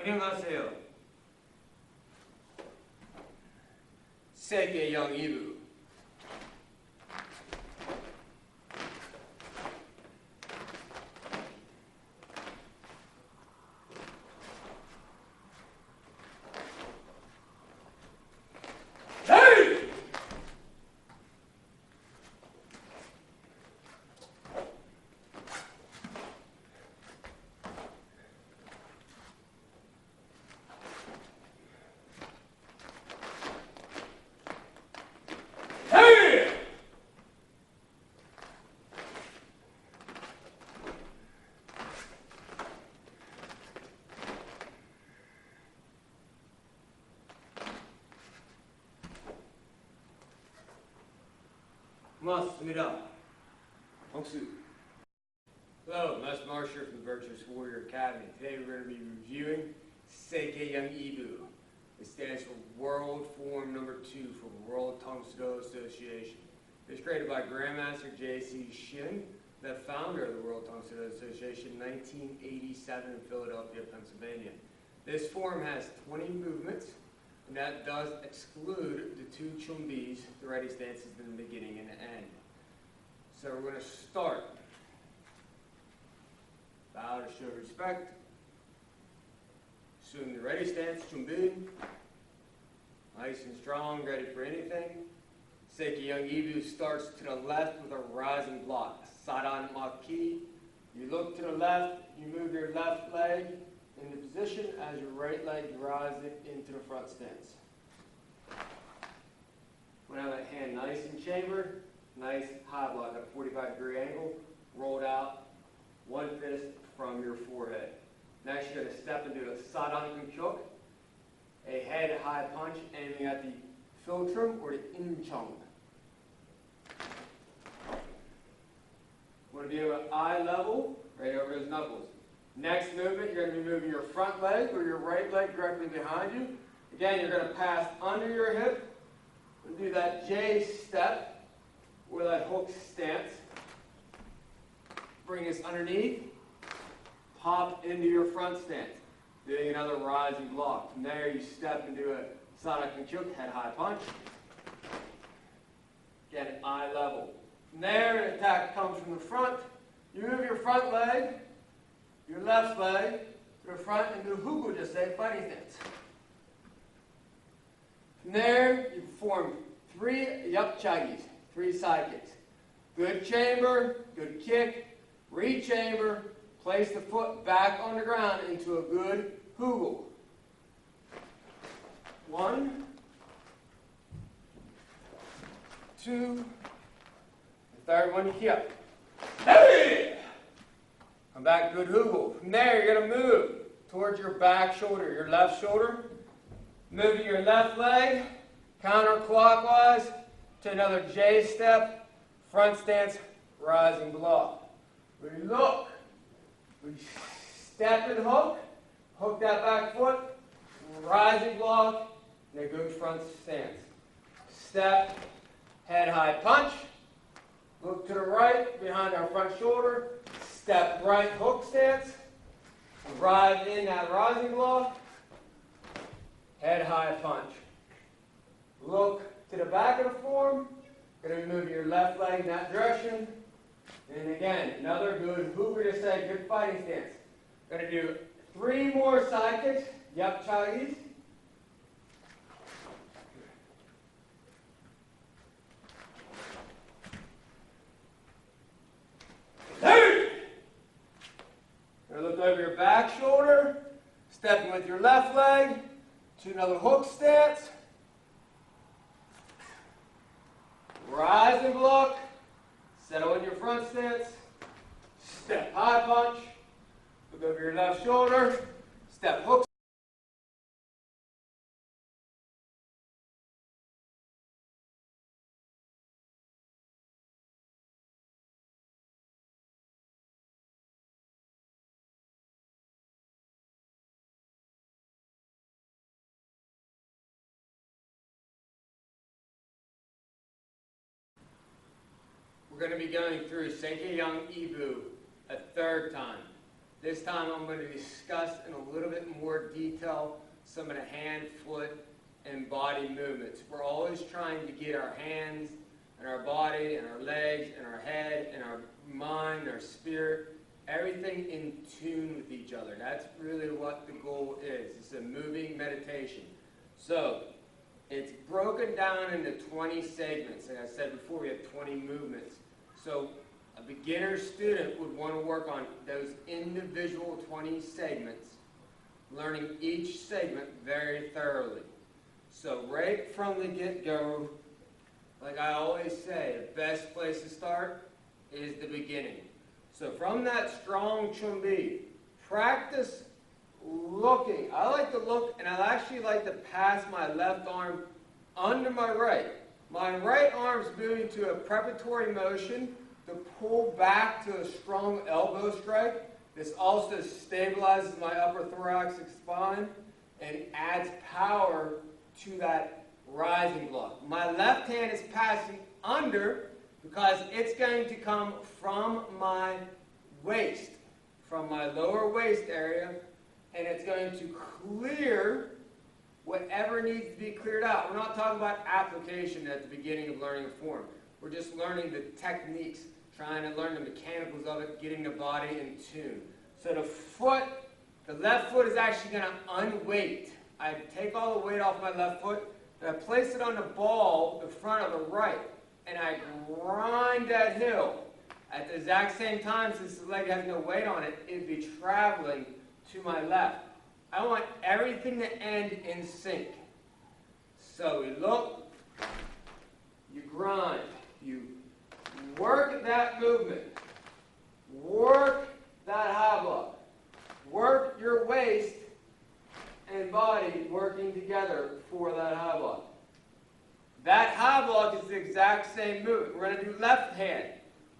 안녕하세요. Sae Kye Hyung Ee. 맞습니다. TANGSOO. Hello, Master Marsh here from the Virtuous Warrior Academy. Today we're going to be reviewing Sae Kye Hyung Ee. It stands for World Form Number 2 for World TANGSOO Association. It was created by GrandMaster Jae C, Shin, the founder of the World TANGSOO Association in 1987 in Philadelphia, Pennsylvania. This form has 20 movements, and that does exclude the 2 chumbis, the ready stances in the beginning and the end. So we're going to start. Bow to show respect. Assume the ready stance, chumbi. Nice and strong, ready for anything. Sae Kye Hyung Ee starts to the left with a rising block, Sadan Maki. You look to the left, you move your left leg into position as your right leg drives it into the front stance. We're going to have that hand nice and chambered, nice high block at a 45-degree angle, rolled out, one fist from your forehead. Next, you're going to step into a Sadan Kumkyuk, a head high punch aiming at the philtrum or the inchung. Want to be able to eye level right over his knuckles. Next movement, you're going to be moving your front leg or your right leg directly behind you. Again, you're going to pass under your hip and do that J step or that hook stance. Bring us underneath, pop into your front stance. Doing another rising block. From there, you step into a Sadak Kumkyuk, head high punch. Again, eye level. From there, an attack comes from the front. You move your front leg, your left leg to the front and do Hugu Jae fighting stance. From there, you perform 3 Yapchagis, 3 side kicks. Good chamber, good kick, re-chamber, place the foot back on the ground into a good Hugu. 1, 2, the third one you keep. Hey! Come back, good Hugu. From there, you're going to move towards your back shoulder, your left shoulder. Moving your left leg counterclockwise to another J step, front stance, rising block. We look, we step and hook that back foot, rising block, and a good front stance. Step, head high punch, look to the right behind our front shoulder, step right hook stance, drive in that rising block, head high punch. Look to the back of the form, going to move your left leg in that direction, and again, another good Hugu Jae, good fighting stance. Going to do 3 more side kicks, Yapchagis. Look over your back shoulder, stepping with your left leg to another hook stance. Rising block, settle in your front stance, step high punch, look over your left shoulder, step hook. We're going to be going through Sae Kye Hyung Ee a 3rd time. This time I'm going to discuss in a little bit more detail some of the hand, foot, and body movements. We're always trying to get our hands and our body and our legs and our head and our mind, our spirit, everything in tune with each other. That's really what the goal is. It's a moving meditation. So, it's broken down into 20 segments. Like I said before, we have 20 movements. So, a beginner student would want to work on those individual 20 segments, learning each segment very thoroughly. So, right from the get-go, like I always say, the best place to start is the beginning. So from that strong chumbi, practice looking. I like to look, and I actually like to pass my left arm under my right. My right arm's moving to a preparatory motion to pull back to a strong elbow strike. This also stabilizes my upper thoracic spine and adds power to that rising block. My left hand is passing under because it's going to come from my waist, from my lower waist area, and it's going to clear whatever needs to be cleared out. We're not talking about application at the beginning of learning a form. We're just learning the techniques, trying to learn the mechanicals of it, getting the body in tune. So the left foot is actually going to unweight. I take all the weight off my left foot, and I place it on the ball, the front of the right, and I grind that heel. At the exact same time, since the leg has no weight on it, it'd be traveling to my left. I want everything to end in sync. So we look, you grind, you work that movement, work that high block, work your waist and body working together for that high block. That high block is the exact same movement. We're going to do left hand.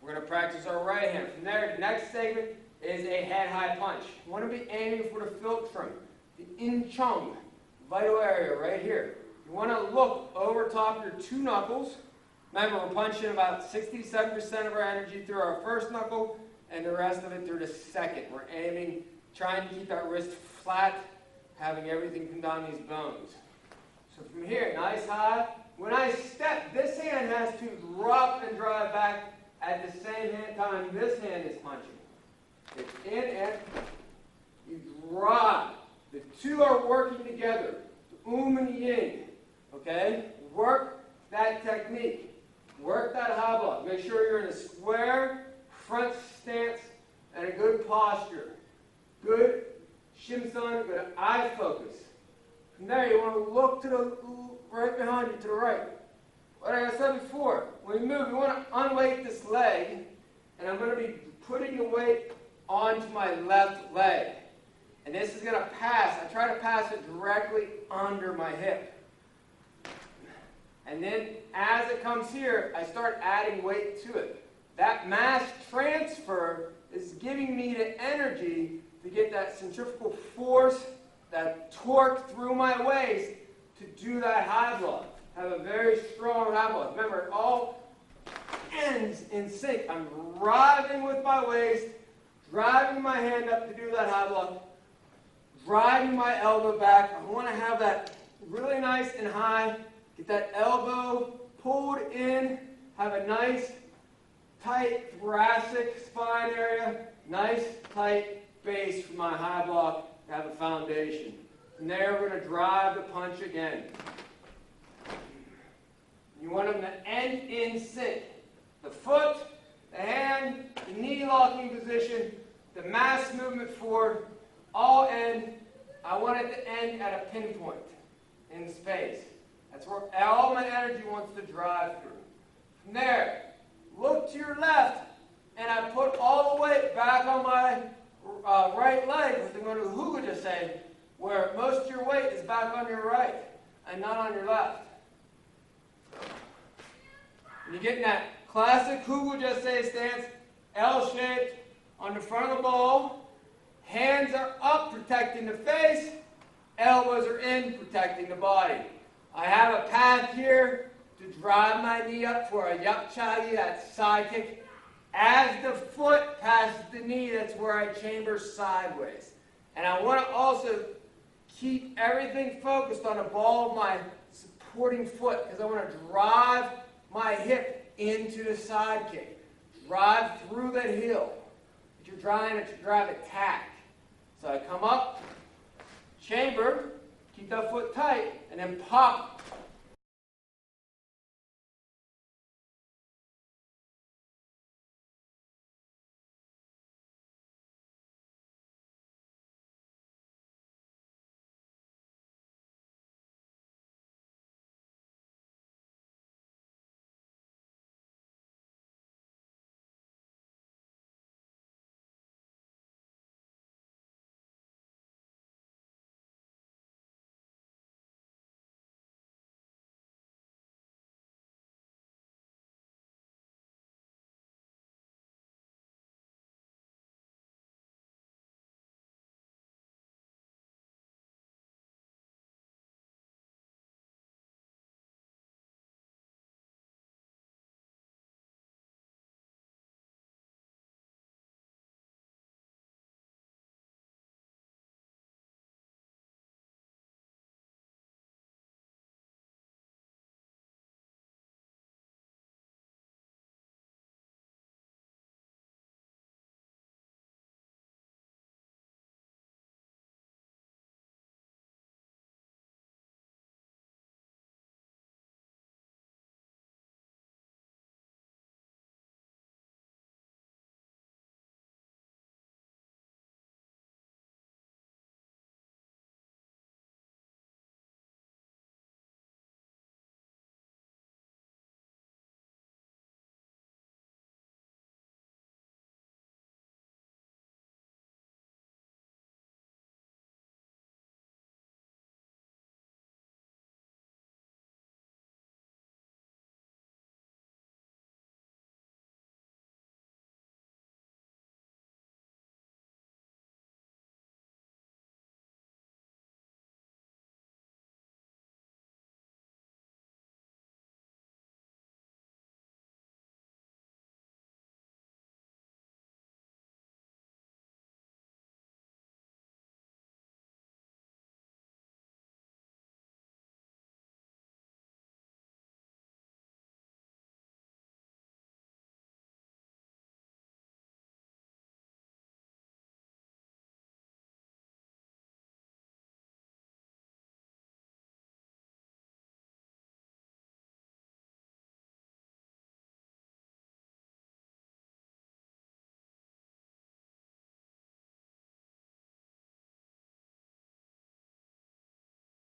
We're going to practice our right hand. From there, the next segment is a head-high punch. You want to be aiming for the philtrum, the in-chung, vital area right here. You want to look over top your two knuckles. Remember, we're punching about 67% of our energy through our first knuckle and the rest of it through the second. We're aiming, trying to keep that wrist flat, having everything come down these bones. So from here, nice high. When I step, this hand has to drop and drive back at the same time this hand is punching. It's in and you drive. The two are working together. The and yin. Okay? Work that technique. Work that high block. Make sure you're in a square front stance and a good posture. Good Shimsun, good eye focus. From there, you want to look to the right behind you, to the right. Like I said before, when we move, you want to unweight this leg, and I'm going to be putting the weight onto my left leg. And this is going to pass. I try to pass it directly under my hip. And then, as it comes here, I start adding weight to it. That mass transfer is giving me the energy to get that centrifugal force, that torque through my waist to do that high block. Have a very strong high block. Remember, it all ends in sync. I'm driving with my waist, driving my hand up to do that high block, driving my elbow back. I want to have that really nice and high. Get that elbow pulled in. Have a nice, tight thoracic spine area. Nice, tight base for my high block to have a foundation. From there, we're going to drive the punch again. You want them to end in sync. The foot, the hand, the knee locking position, the mass movement forward, all end. I want it to end at a pinpoint in space. That's where all my energy wants to drive through. From there, look to your left, and I put all the weight back on my right leg, which I'm going to Hooga Jae, where most of your weight is back on your right and not on your left. And you're getting that classic Hooga Jae stance, L-shaped on the front of the ball. Hands are up, protecting the face. Elbows are in, protecting the body. I have a path here to drive my knee up for a Yapchagi, that side kick. As the foot passes the knee, that's where I chamber sideways. And I want to also keep everything focused on the ball of my supporting foot because I want to drive my hip into the side kick. Drive through that heel. But you're trying to drive it tack. So I come up, chamber, keep that foot tight, and then pop